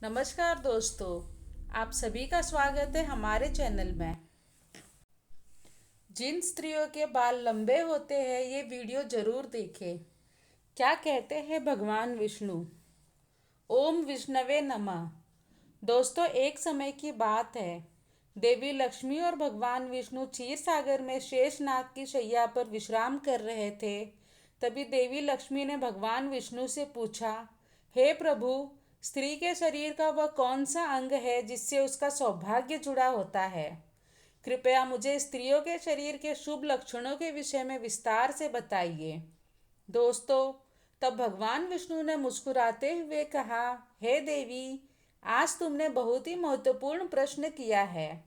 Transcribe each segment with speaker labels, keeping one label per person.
Speaker 1: नमस्कार दोस्तों, आप सभी का स्वागत है हमारे चैनल में। जिन स्त्रियों के बाल लंबे होते हैं ये वीडियो जरूर देखें। क्या कहते हैं भगवान विष्णु? ओम विष्णवे नमः। दोस्तों, एक समय की बात है। देवी लक्ष्मी और भगवान विष्णु क्षीर सागर में शेषनाग की शैया पर विश्राम कर रहे थे। तभी देवी लक्ष्मी ने भगवान विष्णु से पूछा, हे प्रभु, स्त्री के शरीर का वह कौन सा अंग है जिससे उसका सौभाग्य जुड़ा होता है? कृपया मुझे स्त्रियों के शरीर के शुभ लक्षणों के विषय में विस्तार से बताइए। दोस्तों, तब भगवान विष्णु ने मुस्कुराते हुए कहा, हे देवी, आज तुमने बहुत ही महत्वपूर्ण प्रश्न किया है।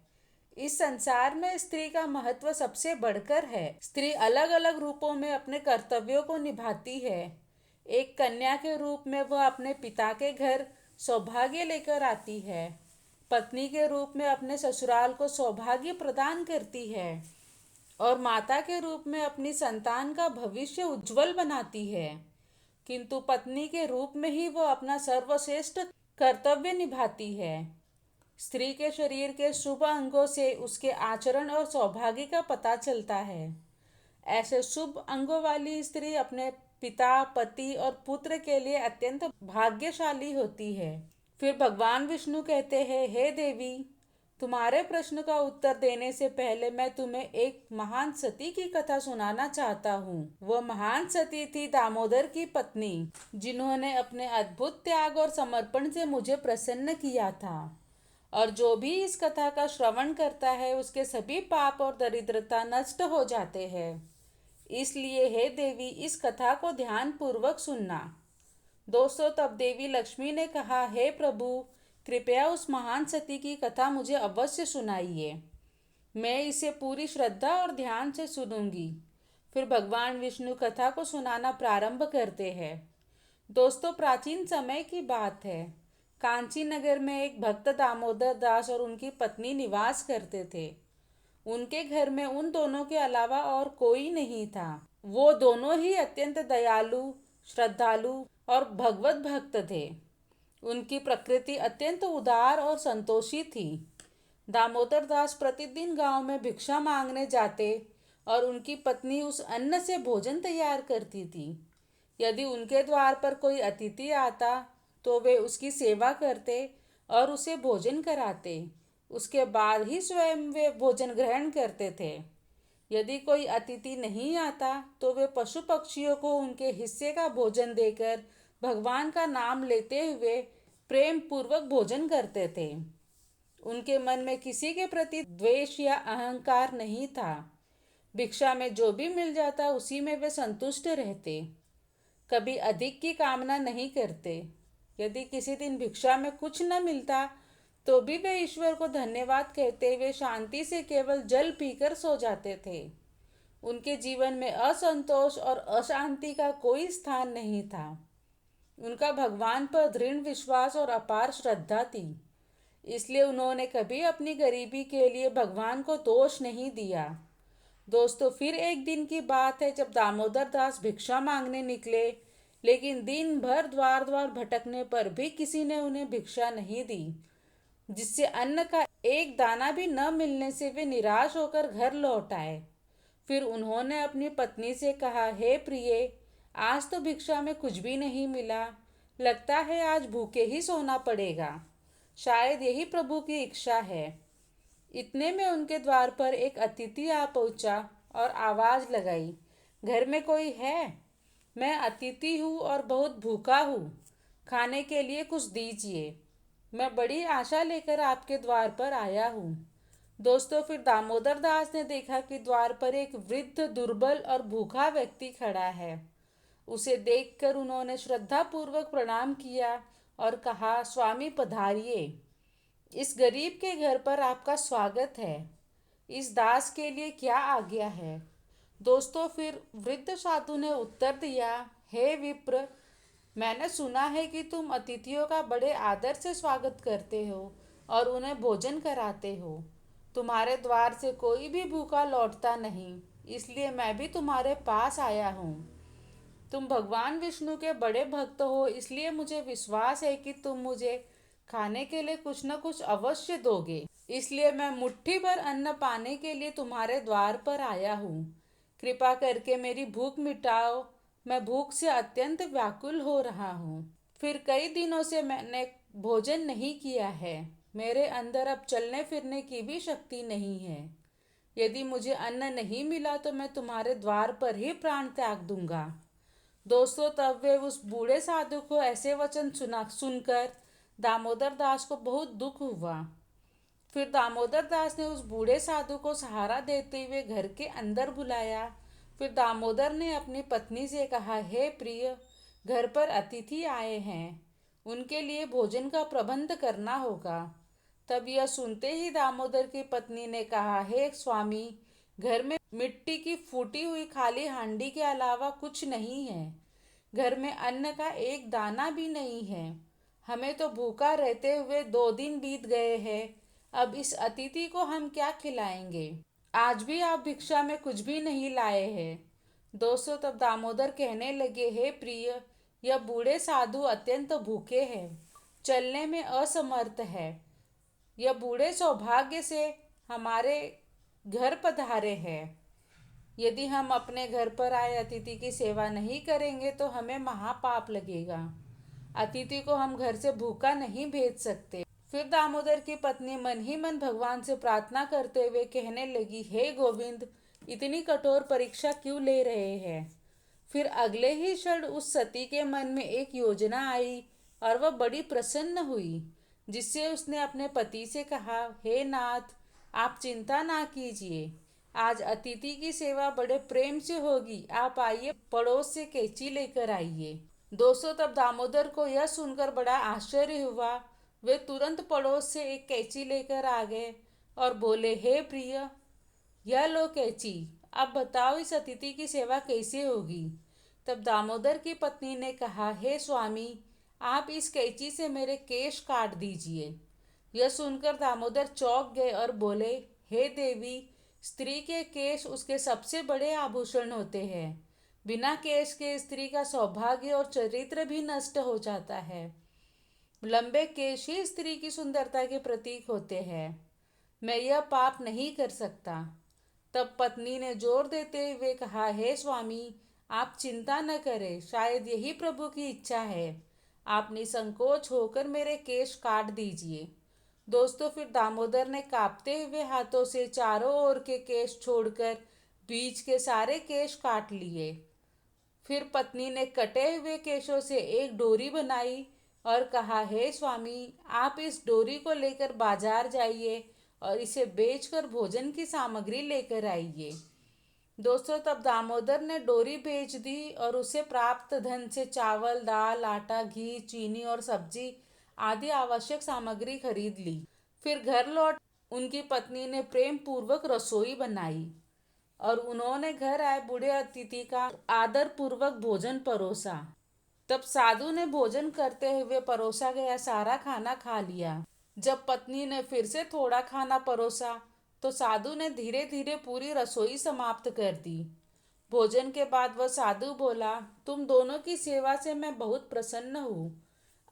Speaker 1: इस संसार में स्त्री का महत्व सबसे बढ़कर है। स्त्री अलग अलग रूपों में अपने कर्तव्यों को निभाती है। एक कन्या के रूप में वह अपने पिता के घर सौभाग्य लेकर आती है। पत्नी के रूप में अपने ससुराल को सौभाग्य प्रदान करती है और माता के रूप में अपनी संतान का भविष्य उज्जवल बनाती है। किंतु पत्नी के रूप में ही वो अपना सर्वश्रेष्ठ कर्तव्य निभाती है। स्त्री के शरीर के शुभ अंगों से उसके आचरण और सौभाग्य का पता चलता है। ऐसे शुभ अंगों वाली स्त्री अपने पिता, पति और पुत्र के लिए अत्यंत भाग्यशाली होती है। फिर भगवान विष्णु कहते हैं, हे देवी, तुम्हारे प्रश्न का उत्तर देने से पहले मैं तुम्हें एक महान सती की कथा सुनाना चाहता हूँ। वह महान सती थी दामोदर की पत्नी, जिन्होंने अपने अद्भुत त्याग और समर्पण से मुझे प्रसन्न किया था। और जो भी इस कथा का श्रवण करता है उसके सभी पाप और दरिद्रता नष्ट हो जाते हैं। इसलिए हे देवी, इस कथा को ध्यान पूर्वक सुनना। दोस्तों, तब देवी लक्ष्मी ने कहा, हे प्रभु, कृपया उस महान सती की कथा मुझे अवश्य सुनाइए। मैं इसे पूरी श्रद्धा और ध्यान से सुनूंगी। फिर भगवान विष्णु कथा को सुनाना प्रारंभ करते हैं। दोस्तों, प्राचीन समय की बात है। कांची नगर में एक भक्त दामोदर दास और उनकी पत्नी निवास करते थे। उनके घर में उन दोनों के अलावा और कोई नहीं था। वो दोनों ही अत्यंत दयालु, श्रद्धालु और भगवत भक्त थे। उनकी प्रकृति अत्यंत उदार और संतोषी थी। दामोदर दास प्रतिदिन गांव में भिक्षा मांगने जाते और उनकी पत्नी उस अन्न से भोजन तैयार करती थी। यदि उनके द्वार पर कोई अतिथि आता तो वे उसकी सेवा करते और उसे भोजन कराते। उसके बाद ही स्वयं वे भोजन ग्रहण करते थे। यदि कोई अतिथि नहीं आता तो वे पशु पक्षियों को उनके हिस्से का भोजन देकर भगवान का नाम लेते हुए प्रेम पूर्वक भोजन करते थे। उनके मन में किसी के प्रति द्वेष या अहंकार नहीं था। भिक्षा में जो भी मिल जाता उसी में वे संतुष्ट रहते, कभी अधिक की कामना नहीं करते। यदि किसी दिन भिक्षा में कुछ न मिलता तो भी वे ईश्वर को धन्यवाद कहते हुए शांति से केवल जल पीकर सो जाते थे। उनके जीवन में असंतोष और अशांति का कोई स्थान नहीं था। उनका भगवान पर दृढ़ विश्वास और अपार श्रद्धा थी। इसलिए उन्होंने कभी अपनी गरीबी के लिए भगवान को दोष नहीं दिया। दोस्तों, फिर एक दिन की बात है जब दामोदर दास भिक्षा मांगने निकले, लेकिन दिन भर द्वार द्वार भटकने पर भी किसी ने उन्हें भिक्षा नहीं दी, जिससे अन्न का एक दाना भी न मिलने से वे निराश होकर घर लौट आए। फिर उन्होंने अपनी पत्नी से कहा, हे प्रिय, आज तो भिक्षा में कुछ भी नहीं मिला। लगता है आज भूखे ही सोना पड़ेगा। शायद यही प्रभु की इच्छा है। इतने में उनके द्वार पर एक अतिथि आ पहुंचा और आवाज लगाई, घर में कोई है? मैं अतिथि हूँ और बहुत भूखा हूँ। खाने के लिए कुछ दीजिए। मैं बड़ी आशा लेकर आपके द्वार पर आया हूँ। दोस्तों, फिर दामोदर दास ने देखा कि द्वार पर एक वृद्ध, दुर्बल और भूखा व्यक्ति खड़ा है। उसे देखकर उन्होंने श्रद्धापूर्वक प्रणाम किया और कहा, स्वामी पधारिए। इस गरीब के घर पर आपका स्वागत है। इस दास के लिए क्या आज्ञा है? दोस्तों, फिर वृद्ध साधु ने उत्तर दिया, हे विप्र, मैंने सुना है कि तुम अतिथियों का बड़े आदर से स्वागत करते हो और उन्हें भोजन कराते हो। तुम्हारे द्वार से कोई भी भूखा लौटता नहीं, इसलिए मैं भी तुम्हारे पास आया हूँ। तुम भगवान विष्णु के बड़े भक्त हो, इसलिए मुझे विश्वास है कि तुम मुझे खाने के लिए कुछ न कुछ अवश्य दोगे, इसलिए मैं मुट्ठी भर अन्न पाने के लिए तुम्हारे द्वार पर आया हूँ। कृपा करके मेरी भूख मिटाओ, मैं भूख से अत्यंत व्याकुल हो रहा हूँ। फिर कई दिनों से मैंने भोजन नहीं किया है, मेरे अंदर अब चलने फिरने की भी शक्ति नहीं है। यदि मुझे अन्न नहीं मिला तो मैं तुम्हारे द्वार पर ही प्राण त्याग दूंगा। दोस्तों, तब वे उस बूढ़े साधु को ऐसे वचन सुनकर दामोदर दास को बहुत दुख हुआ। फिर दामोदर दास ने उस बूढ़े साधु को सहारा देते हुए घर के अंदर बुलाया। फिर दामोदर ने अपनी पत्नी से कहा, हे प्रिय, घर पर अतिथि आए हैं, उनके लिए भोजन का प्रबंध करना होगा। तब यह सुनते ही दामोदर की पत्नी ने कहा, हे स्वामी, घर में मिट्टी की फूटी हुई खाली हांडी के अलावा कुछ नहीं है। घर में अन्न का एक दाना भी नहीं है। हमें तो भूखा रहते हुए 2 दिन बीत गए हैं। अब इस अतिथि को हम क्या खिलाएंगे? आज भी आप भिक्षा में कुछ भी नहीं लाए हैं। दोस्तों, तब दामोदर कहने लगे, हे प्रिय, यह बूढ़े साधु अत्यंत भूखे हैं, चलने में असमर्थ है। यह बूढ़े सौभाग्य से हमारे घर पधारे हैं। यदि हम अपने घर पर आए अतिथि की सेवा नहीं करेंगे तो हमें महापाप लगेगा। अतिथि को हम घर से भूखा नहीं भेज सकते। फिर दामोदर की पत्नी मन ही मन भगवान से प्रार्थना करते हुए कहने लगी, हे गोविंद, इतनी कठोर परीक्षा क्यों ले रहे हैं? फिर अगले ही क्षण उस सती के मन में एक योजना आई और वह बड़ी प्रसन्न हुई, जिससे उसने अपने पति से कहा, हे नाथ, आप चिंता ना कीजिए, आज अतिथि की सेवा बड़े प्रेम से होगी। आप आइए, पड़ोस से कैंची लेकर आइए। दोस्तों, तब दामोदर को यह सुनकर बड़ा आश्चर्य हुआ। वे तुरंत पड़ोस से एक कैंची लेकर आ गए और बोले, हे प्रिय, यह लो कैंची, अब बताओ इस अतिथि की सेवा कैसे होगी? तब दामोदर की पत्नी ने कहा, हे स्वामी, आप इस कैंची से मेरे केश काट दीजिए। यह सुनकर दामोदर चौंक गए और बोले, हे देवी, स्त्री के केश उसके सबसे बड़े आभूषण होते हैं। बिना केश के स्त्री का सौभाग्य और चरित्र भी नष्ट हो जाता है। लंबे केश ही स्त्री की सुंदरता के प्रतीक होते हैं। मैं यह पाप नहीं कर सकता। तब पत्नी ने जोर देते हुए कहा, हे स्वामी, आप चिंता न करें, शायद यही प्रभु की इच्छा है। आप निसंकोच होकर मेरे केश काट दीजिए। दोस्तों, फिर दामोदर ने कांपते हुए हाथों से चारों ओर के केश छोड़कर बीच के सारे केश काट लिए। फिर पत्नी ने कटे हुए केशों से एक डोरी बनाई और कहा, हे स्वामी, आप इस डोरी को लेकर बाजार जाइए और इसे बेचकर भोजन की सामग्री लेकर आइए। दोस्तों, तब दामोदर ने डोरी बेच दी और उसे प्राप्त धन से चावल, दाल, आटा, घी, चीनी और सब्जी आदि आवश्यक सामग्री खरीद ली। फिर घर लौट उनकी पत्नी ने प्रेम पूर्वक रसोई बनाई और उन्होंने घर आए बूढ़े अतिथि का आदर पूर्वक भोजन परोसा। तब साधु ने भोजन करते हुए परोसा गया सारा खाना खा लिया। जब पत्नी ने फिर से थोड़ा खाना परोसा तो साधु ने धीरे धीरे पूरी रसोई समाप्त कर दी। भोजन के बाद वह साधु बोला, तुम दोनों की सेवा से मैं बहुत प्रसन्न हूँ।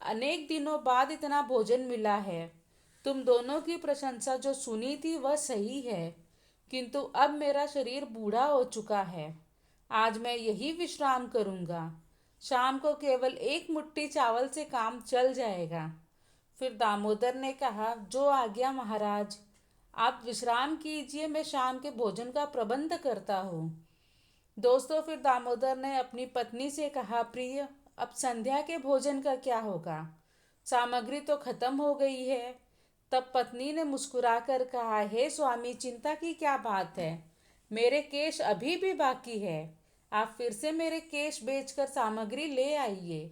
Speaker 1: अनेक दिनों बाद इतना भोजन मिला है। तुम दोनों की प्रशंसा जो सुनी थी वह सही है, किंतु अब मेरा शरीर बूढ़ा हो चुका है। आज मैं यही विश्राम करूँगा। शाम को केवल एक मुट्ठी चावल से काम चल जाएगा। फिर दामोदर ने कहा, जो आज्ञा महाराज, आप विश्राम कीजिए, मैं शाम के भोजन का प्रबंध करता हूँ। दोस्तों, फिर दामोदर ने अपनी पत्नी से कहा, प्रिय, अब संध्या के भोजन का क्या होगा? सामग्री तो खत्म हो गई है। तब पत्नी ने मुस्कुराकर कहा, हे स्वामी, चिंता की क्या बात है, मेरे केश अभी भी बाकी है। आप फिर से मेरे केश बेचकर सामग्री ले आइए।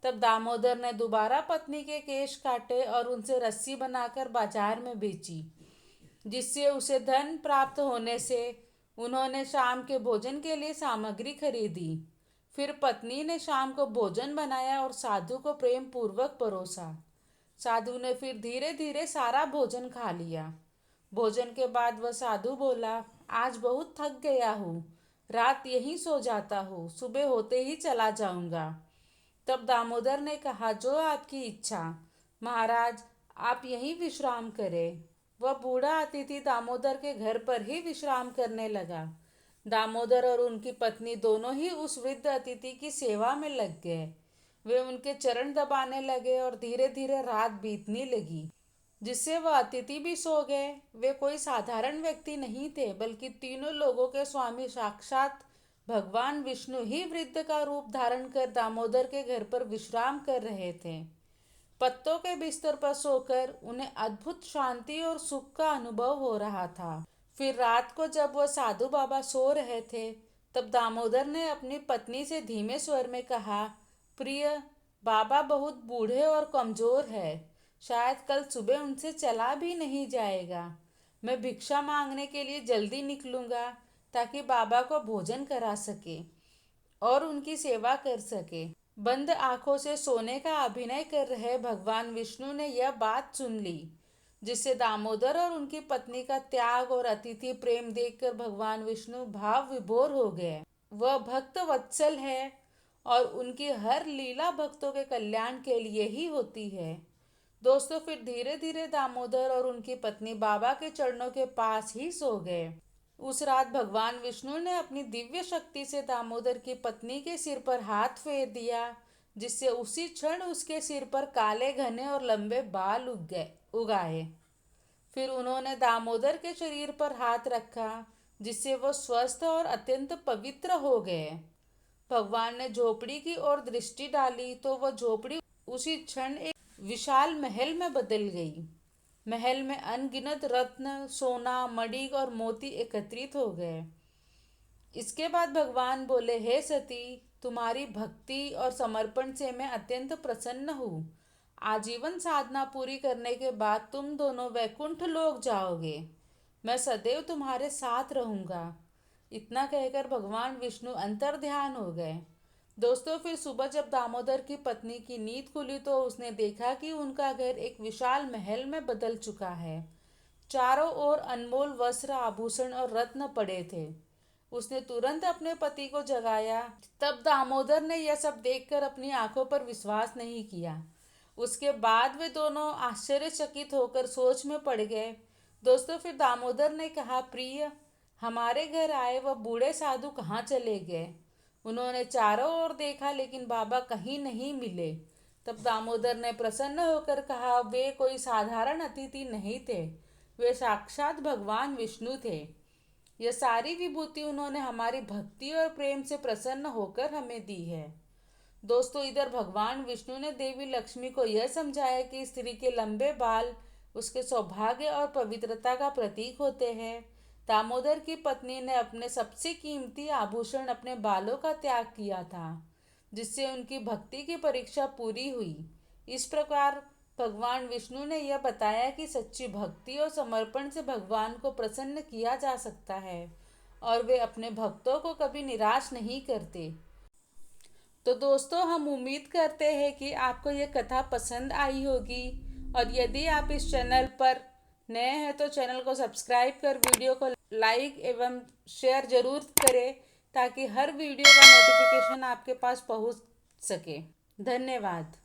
Speaker 1: तब दामोदर ने दोबारा पत्नी के केश काटे और उनसे रस्सी बनाकर बाजार में बेची, जिससे उसे धन प्राप्त होने से उन्होंने शाम के भोजन के लिए सामग्री खरीदी। फिर पत्नी ने शाम को भोजन बनाया और साधु को प्रेम पूर्वक परोसा। साधु ने फिर धीरे धीरे सारा भोजन खा लिया। भोजन के बाद वह साधु बोला, आज बहुत थक गया हूँ, रात यहीं सो जाता हूँ, सुबह होते ही चला जाऊंगा। तब दामोदर ने कहा, जो आपकी इच्छा। महाराज, आप यहीं विश्राम करें। वह बूढ़ा अतिथि दामोदर के घर पर ही विश्राम करने लगा। दामोदर और उनकी पत्नी दोनों ही उस वृद्ध अतिथि की सेवा में लग गए। वे उनके चरण दबाने लगे और धीरे धीरे रात बीतने लगी, जिससे वह अतिथि भी सो गए। वे कोई साधारण व्यक्ति नहीं थे, बल्कि तीनों लोगों के स्वामी साक्षात भगवान विष्णु ही वृद्ध का रूप धारण कर दामोदर के घर पर विश्राम कर रहे थे। पत्तों के बिस्तर पर सोकर उन्हें अद्भुत शांति और सुख का अनुभव हो रहा था। फिर रात को जब वह साधु बाबा सो रहे थे, तब दामोदर ने अपनी पत्नी से धीमे स्वर में कहा, प्रिय, बाबा बहुत बूढ़े और कमजोर है। शायद कल सुबह उनसे चला भी नहीं जाएगा। मैं भिक्षा मांगने के लिए जल्दी निकलूंगा, ताकि बाबा को भोजन करा सके और उनकी सेवा कर सके। बंद आंखों से सोने का अभिनय कर रहे भगवान विष्णु ने यह बात सुन ली, जिससे दामोदर और उनकी पत्नी का त्याग और अतिथि प्रेम देखकर भगवान विष्णु भाव विभोर हो गए। वह भक्त वत्सल है और उनकी हर लीला भक्तों के कल्याण के लिए ही होती है। दोस्तों, फिर धीरे धीरे दामोदर और उनकी पत्नी बाबा के चरणों के पास ही सो गए। उस रात भगवान विष्णु ने अपनी दिव्य शक्ति से दामोदर की पत्नी के सिर पर हाथ फेर दिया, जिससे उसी क्षण उसके सिर पर काले घने और लंबे बाल उगाए। फिर उन्होंने दामोदर के शरीर पर हाथ रखा, जिससे वो स्वस्थ और अत्यंत पवित्र हो गए। भगवान ने झोपड़ी की ओर दृष्टि डाली तो वह झोपड़ी उसी क्षण एक विशाल महल में बदल गई। महल में अनगिनत रत्न, सोना, मणि और मोती एकत्रित हो गए। इसके बाद भगवान बोले, हे सती, तुम्हारी भक्ति और समर्पण से मैं अत्यंत प्रसन्न हूँ। आजीवन साधना पूरी करने के बाद तुम दोनों वैकुंठ लोक जाओगे। मैं सदैव तुम्हारे साथ रहूंगा। इतना कहकर भगवान विष्णु अंतर ध्यान हो गए। दोस्तों, फिर सुबह जब दामोदर की पत्नी की नींद खुली तो उसने देखा कि उनका घर एक विशाल महल में बदल चुका है। चारों ओर अनमोल वस्त्र, आभूषण और रत्न पड़े थे। उसने तुरंत अपने पति को जगाया। तब दामोदर ने यह सब देखकर अपनी आंखों पर विश्वास नहीं किया। उसके बाद वे दोनों आश्चर्यचकित होकर सोच में पड़ गए। दोस्तों, फिर दामोदर ने कहा, प्रिय, हमारे घर आए वह बूढ़े साधु कहाँ चले गए? उन्होंने चारों ओर देखा, लेकिन बाबा कहीं नहीं मिले। तब दामोदर ने प्रसन्न होकर कहा, वे कोई साधारण अतिथि नहीं थे, वे साक्षात भगवान विष्णु थे। यह सारी विभूति उन्होंने हमारी भक्ति और प्रेम से प्रसन्न होकर हमें दी है। दोस्तों, इधर भगवान विष्णु ने देवी लक्ष्मी को यह समझाया कि स्त्री के लंबे बाल उसके सौभाग्य और पवित्रता का प्रतीक होते हैं। दामोदर की पत्नी ने अपने सबसे कीमती आभूषण, अपने बालों का त्याग किया था, जिससे उनकी भक्ति की परीक्षा पूरी हुई। इस प्रकार भगवान विष्णु ने यह बताया कि सच्ची भक्ति और समर्पण से भगवान को प्रसन्न किया जा सकता है और वे अपने भक्तों को कभी निराश नहीं करते। तो दोस्तों, हम उम्मीद करते हैं कि आपको ये कथा पसंद आई होगी, और यदि आप इस चैनल पर नए हैं तो चैनल को सब्सक्राइब कर वीडियो को लाइक एवं शेयर जरूर करें, ताकि हर वीडियो का नोटिफिकेशन आपके पास पहुंच सके। धन्यवाद।